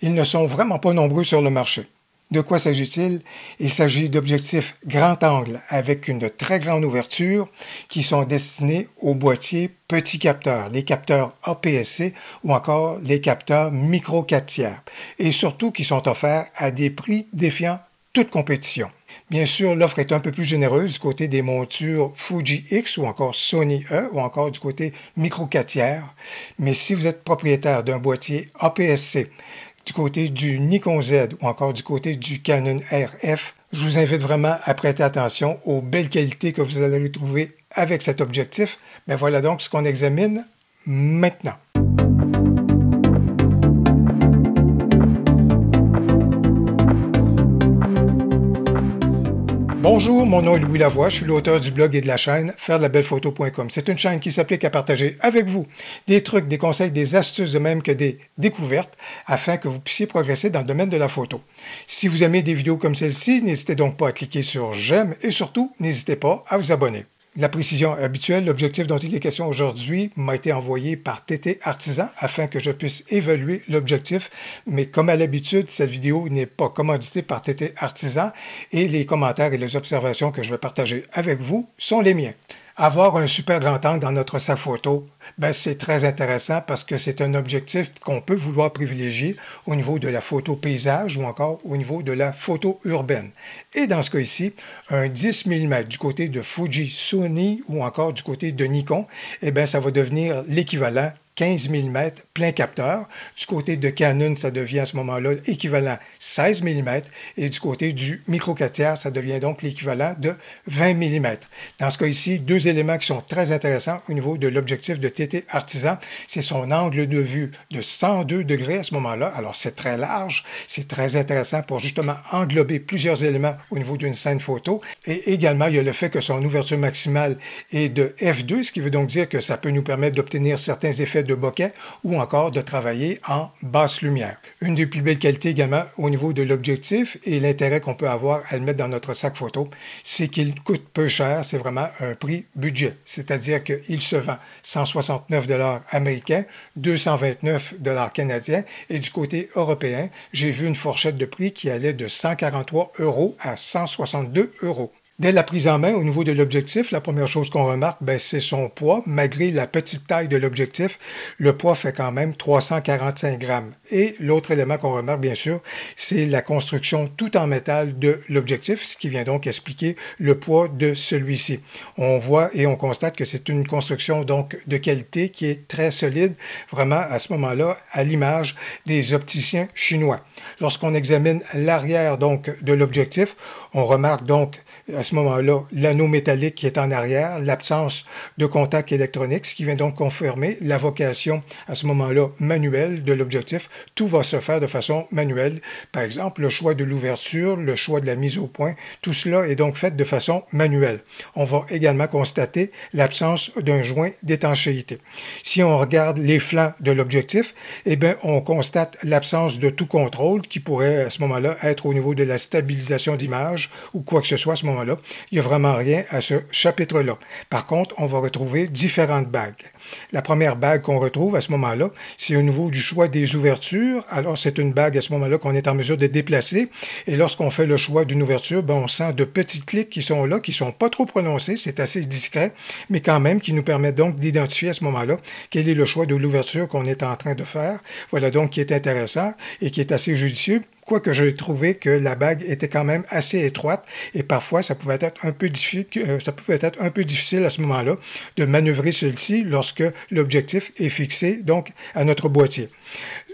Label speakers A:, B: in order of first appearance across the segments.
A: Ils ne sont vraiment pas nombreux sur le marché. De quoi s'agit-il? Il s'agit d'objectifs grand angle avec une très grande ouverture qui sont destinés aux boîtiers petits capteurs, les capteurs APS-C ou encore les capteurs micro 4 tiers et surtout qui sont offerts à des prix défiant toute compétition. Bien sûr, l'offre est un peu plus généreuse du côté des montures Fuji X ou encore Sony E ou encore du côté micro 4 tiers, mais si vous êtes propriétaire d'un boîtier APS-C du côté du Nikon Z ou encore du côté du Canon RF, je vous invite vraiment à prêter attention aux belles qualités que vous allez trouver avec cet objectif. Mais voilà donc ce qu'on examine maintenant. Bonjour, mon nom est Louis Lavoie, je suis l'auteur du blog et de la chaîne fairedelabelephoto.com. C'est une chaîne qui s'applique à partager avec vous des trucs, des conseils, des astuces de même que des découvertes afin que vous puissiez progresser dans le domaine de la photo. Si vous aimez des vidéos comme celle-ci, n'hésitez donc pas à cliquer sur j'aime et surtout, n'hésitez pas à vous abonner. La précision habituelle, l'objectif dont il est question aujourd'hui m'a été envoyé par TT Artisan afin que je puisse évaluer l'objectif. Mais comme à l'habitude, cette vidéo n'est pas commanditée par TT Artisan et les commentaires et les observations que je vais partager avec vous sont les miens. Avoir un super grand angle dans notre sac photo, c'est très intéressant parce que c'est un objectif qu'on peut vouloir privilégier au niveau de la photo paysage ou encore au niveau de la photo urbaine. Et dans ce cas ici, un 10 mm du côté de Fuji, Sony ou encore du côté de Nikon, ça va devenir l'équivalent 15 mm plein capteur. Du côté de Canon, ça devient à ce moment-là équivalent 16 mm et du côté du micro 4 tiers, ça devient donc l'équivalent de 20 mm. Dans ce cas ici, deux éléments qui sont très intéressants au niveau de l'objectif de TT Artisan, c'est son angle de vue de 102 degrés à ce moment-là. Alors c'est très large, c'est très intéressant pour justement englober plusieurs éléments au niveau d'une scène photo. Et également, il y a le fait que son ouverture maximale est de f2, ce qui veut donc dire que ça peut nous permettre d'obtenir certains effets de bokeh ou encore de travailler en basse lumière. Une des plus belles qualités également au niveau de l'objectif et l'intérêt qu'on peut avoir à le mettre dans notre sac photo, c'est qu'il coûte peu cher, c'est vraiment un prix budget, c'est-à-dire qu'il se vend 169 $ américains, 229 $ canadiens et du côté européen, j'ai vu une fourchette de prix qui allait de 143 € à 162 €. Dès la prise en main, au niveau de l'objectif, la première chose qu'on remarque, c'est son poids. Malgré la petite taille de l'objectif, le poids fait quand même 345 grammes. Et l'autre élément qu'on remarque, bien sûr, c'est la construction tout en métal de l'objectif, ce qui vient donc expliquer le poids de celui-ci. On voit et on constate que c'est une construction donc de qualité qui est très solide, vraiment à ce moment-là, à l'image des opticiens chinois. Lorsqu'on examine l'arrière donc de l'objectif, on remarque donc à ce moment-là, l'anneau métallique qui est en arrière, l'absence de contact électronique, ce qui vient donc confirmer la vocation à ce moment-là manuelle de l'objectif. Tout va se faire de façon manuelle. Par exemple, le choix de l'ouverture, le choix de la mise au point, tout cela est donc fait de façon manuelle. On va également constater l'absence d'un joint d'étanchéité. Si on regarde les flancs de l'objectif, on constate l'absence de tout contrôle qui pourrait à ce moment-là être au niveau de la stabilisation d'image ou quoi que ce soit à ce moment-là. Il n'y a vraiment rien à ce chapitre-là. Par contre, on va retrouver différentes bagues. La première bague qu'on retrouve à ce moment-là, c'est au niveau du choix des ouvertures. Alors, c'est une bague à ce moment-là qu'on est en mesure de déplacer. Et lorsqu'on fait le choix d'une ouverture, on sent de petits clics qui sont là, qui ne sont pas trop prononcés. C'est assez discret, mais quand même qui nous permettent donc d'identifier à ce moment-là quel est le choix de l'ouverture qu'on est en train de faire. Voilà donc qui est intéressant et qui est assez judicieux. Quoique j'ai trouvé que la bague était quand même assez étroite et parfois ça pouvait être un peu difficile à ce moment-là de manœuvrer celle-ci lorsque l'objectif est fixé donc à notre boîtier.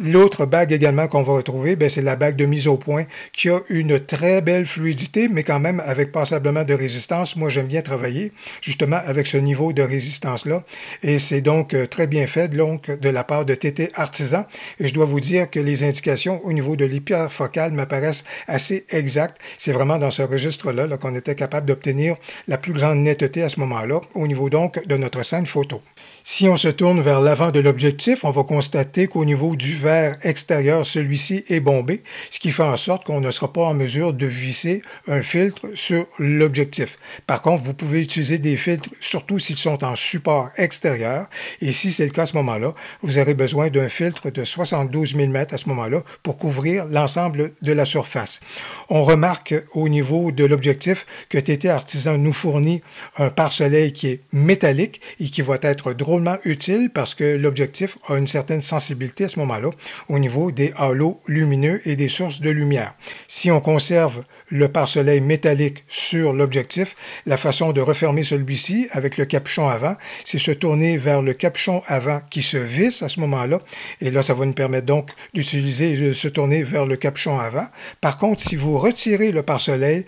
A: L'autre bague également qu'on va retrouver, c'est la bague de mise au point qui a une très belle fluidité, mais quand même avec passablement de résistance. Moi, j'aime bien travailler justement avec ce niveau de résistance-là. Et c'est donc très bien fait donc, de la part de TT Artisan. Et je dois vous dire que les indications au niveau de l'hyperfocale m'apparaissent assez exactes. C'est vraiment dans ce registre-là qu'on était capable d'obtenir la plus grande netteté à ce moment-là, au niveau donc de notre scène photo. Si on se tourne vers l'avant de l'objectif, on va constater qu'au niveau du vers extérieur, celui-ci est bombé, ce qui fait en sorte qu'on ne sera pas en mesure de visser un filtre sur l'objectif. Par contre, vous pouvez utiliser des filtres, surtout s'ils sont en support extérieur, et si c'est le cas à ce moment-là, vous aurez besoin d'un filtre de 72 mm à ce moment-là pour couvrir l'ensemble de la surface. On remarque au niveau de l'objectif que TT Artisan nous fournit un pare-soleil qui est métallique et qui va être drôlement utile parce que l'objectif a une certaine sensibilité à ce moment-là au niveau des halos lumineux et des sources de lumière. Si on conserve le pare-soleil métallique sur l'objectif, la façon de refermer celui-ci avec le capuchon avant, c'est se tourner vers le capuchon avant qui se visse à ce moment-là. Et là, ça va nous permettre donc d'utiliser, de se tourner vers le capuchon avant. Par contre, si vous retirez le pare-soleil,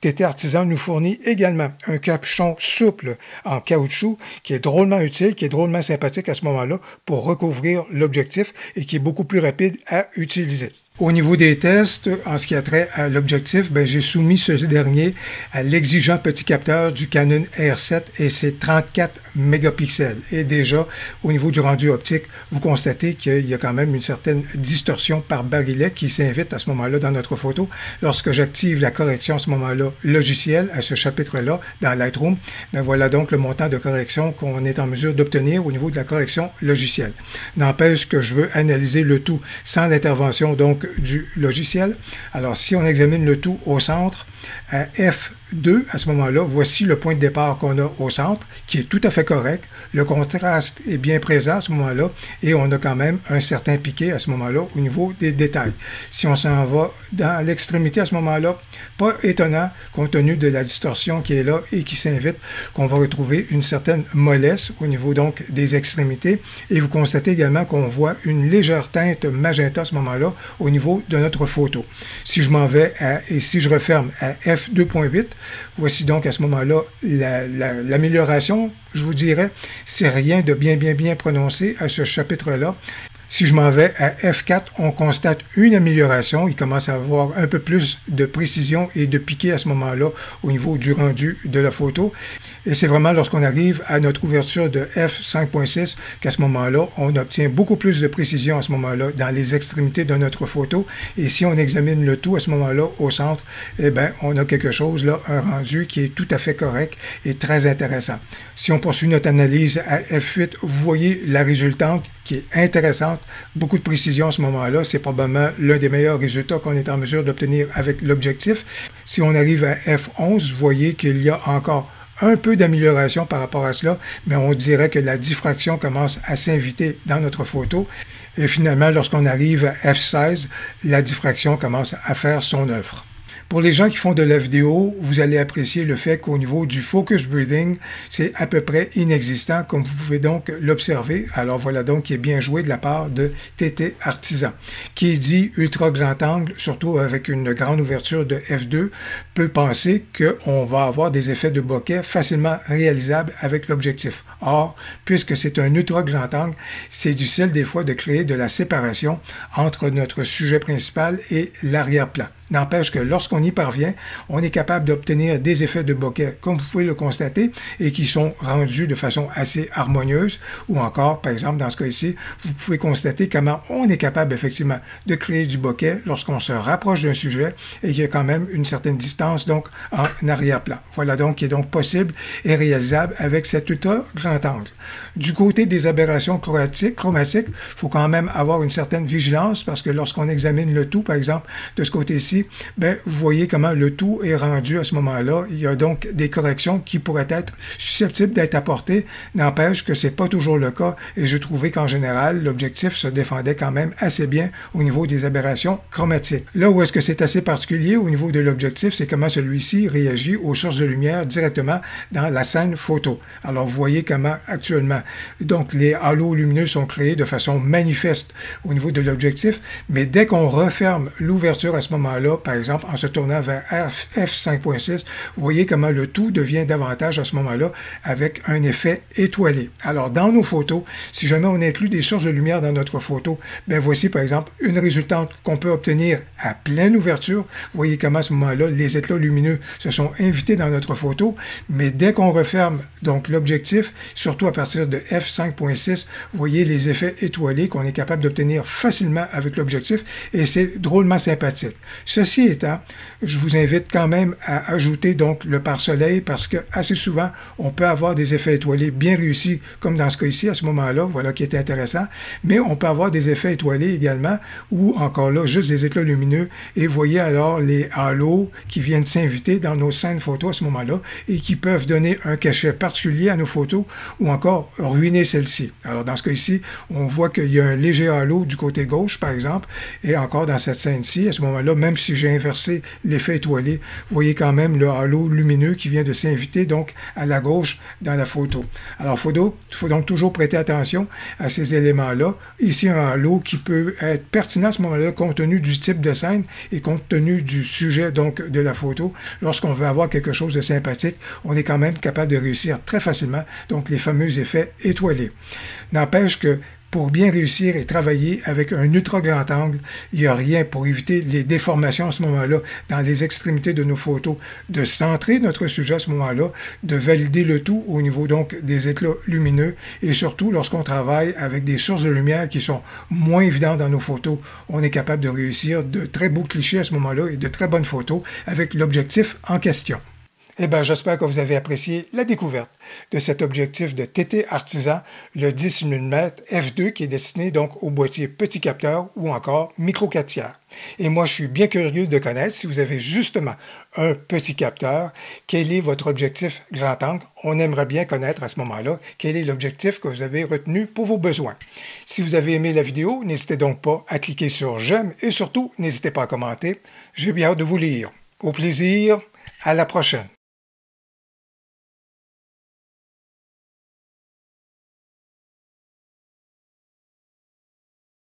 A: TT Artisan nous fournit également un capuchon souple en caoutchouc qui est drôlement utile, qui est drôlement sympathique à ce moment-là pour recouvrir l'objectif et qui est beaucoup plus rapide à utiliser. Au niveau des tests, en ce qui a trait à l'objectif, j'ai soumis ce dernier à l'exigeant petit capteur du Canon R7 et ses 34 mégapixels. Et déjà, au niveau du rendu optique, vous constatez qu'il y a quand même une certaine distorsion par barillet qui s'invite à ce moment-là dans notre photo. Lorsque j'active la correction à ce moment-là logiciel, à ce chapitre-là, dans Lightroom, voilà donc le montant de correction qu'on est en mesure d'obtenir au niveau de la correction logicielle. N'empêche que je veux analyser le tout sans l'intervention donc du logiciel. Alors, si on examine le tout au centre, à F2, à ce moment-là, voici le point de départ qu'on a au centre, qui est tout à fait correct. Le contraste est bien présent à ce moment-là et on a quand même un certain piqué à ce moment-là au niveau des détails. Si on s'en va dans l'extrémité à ce moment-là, pas étonnant compte tenu de la distorsion qui est là et qui s'invite, qu'on va retrouver une certaine mollesse au niveau donc des extrémités. Et vous constatez également qu'on voit une légère teinte magenta à ce moment-là au niveau de notre photo. Si je m'en vais et si je referme à F2.8, voici donc à ce moment-là l'amélioration, je vous dirais, c'est rien de bien prononcé à ce chapitre-là. Si je m'en vais à F4, on constate une amélioration. Il commence à avoir un peu plus de précision et de piqué à ce moment-là au niveau du rendu de la photo. Et c'est vraiment lorsqu'on arrive à notre ouverture de F5.6 qu'à ce moment-là, on obtient beaucoup plus de précision à ce moment-là dans les extrémités de notre photo. Et si on examine le tout à ce moment-là au centre, on a quelque chose là, un rendu qui est tout à fait correct et très intéressant. Si on poursuit notre analyse à F8, vous voyez la résultante qui est intéressante, beaucoup de précision à ce moment-là. C'est probablement l'un des meilleurs résultats qu'on est en mesure d'obtenir avec l'objectif. Si on arrive à F11, vous voyez qu'il y a encore un peu d'amélioration par rapport à cela, mais on dirait que la diffraction commence à s'inviter dans notre photo. Et finalement, lorsqu'on arrive à F16, la diffraction commence à faire son œuvre. Pour les gens qui font de la vidéo, vous allez apprécier le fait qu'au niveau du focus breathing, c'est à peu près inexistant, comme vous pouvez donc l'observer. Alors voilà donc qui est bien joué de la part de TT Artisan. Qui dit ultra grand angle, surtout avec une grande ouverture de F2, peut penser qu'on va avoir des effets de bokeh facilement réalisables avec l'objectif. Or, puisque c'est un ultra grand angle, c'est difficile des fois de créer de la séparation entre notre sujet principal et l'arrière-plan. N'empêche que lorsqu'on y parvient, on est capable d'obtenir des effets de bokeh, comme vous pouvez le constater, et qui sont rendus de façon assez harmonieuse, ou encore, par exemple, dans ce cas ici, vous pouvez constater comment on est capable effectivement de créer du bokeh lorsqu'on se rapproche d'un sujet et qu'il y a quand même une certaine distance donc en arrière-plan. Voilà donc qui est donc possible et réalisable avec cet ultra grand angle. Du côté des aberrations chromatiques, il faut quand même avoir une certaine vigilance parce que lorsqu'on examine le tout, par exemple, de ce côté-ci, vous voyez comment le tout est rendu à ce moment-là. Il y a donc des corrections qui pourraient être susceptibles d'être apportées. N'empêche que ce n'est pas toujours le cas et je trouvais qu'en général, l'objectif se défendait quand même assez bien au niveau des aberrations chromatiques. Là où est-ce que c'est assez particulier au niveau de l'objectif, c'est comment celui-ci réagit aux sources de lumière directement dans la scène photo. Alors, vous voyez comment actuellement, donc les halos lumineux sont créés de façon manifeste au niveau de l'objectif, mais dès qu'on referme l'ouverture à ce moment-là, là, par exemple, en se tournant vers f5.6, vous voyez comment le tout devient davantage à ce moment-là avec un effet étoilé. Alors, dans nos photos, si jamais on inclut des sources de lumière dans notre photo, bien voici par exemple une résultante qu'on peut obtenir à pleine ouverture. Vous voyez comment à ce moment-là, les éclats lumineux se sont invités dans notre photo, mais dès qu'on referme donc l'objectif, surtout à partir de f5.6, vous voyez les effets étoilés qu'on est capable d'obtenir facilement avec l'objectif et c'est drôlement sympathique. Ceci étant, je vous invite quand même à ajouter donc le pare-soleil parce que assez souvent, on peut avoir des effets étoilés bien réussis, comme dans ce cas ici, à ce moment-là, voilà qui est intéressant, mais on peut avoir des effets étoilés également ou encore là, juste des éclats lumineux et vous voyez alors les halos qui viennent s'inviter dans nos scènes photos à ce moment-là et qui peuvent donner un cachet particulier à nos photos ou encore ruiner celles-ci. Alors dans ce cas ici, on voit qu'il y a un léger halo du côté gauche, par exemple, et encore dans cette scène-ci, à ce moment-là, même si j'ai inversé l'effet étoilé, vous voyez quand même le halo lumineux qui vient de s'inviter donc à la gauche dans la photo. Alors il faut donc toujours prêter attention à ces éléments-là. Ici, un halo qui peut être pertinent à ce moment-là compte tenu du type de scène et compte tenu du sujet donc de la photo. Lorsqu'on veut avoir quelque chose de sympathique, on est quand même capable de réussir très facilement donc les fameux effets étoilés. N'empêche que pour bien réussir et travailler avec un ultra grand angle, il n'y a rien pour éviter les déformations à ce moment-là dans les extrémités de nos photos, de centrer notre sujet à ce moment-là, de valider le tout au niveau donc des éclats lumineux et surtout lorsqu'on travaille avec des sources de lumière qui sont moins évidentes dans nos photos, on est capable de réussir de très beaux clichés à ce moment-là et de très bonnes photos avec l'objectif en question. Eh bien, j'espère que vous avez apprécié la découverte de cet objectif de TT Artisan, le 10 mm f2 qui est destiné donc au boîtier petit capteur ou encore micro 4 tiers. Et moi, je suis bien curieux de connaître si vous avez justement un petit capteur, quel est votre objectif grand angle. On aimerait bien connaître à ce moment-là quel est l'objectif que vous avez retenu pour vos besoins. Si vous avez aimé la vidéo, n'hésitez donc pas à cliquer sur j'aime et surtout, n'hésitez pas à commenter. J'ai bien hâte de vous lire. Au plaisir, à la prochaine.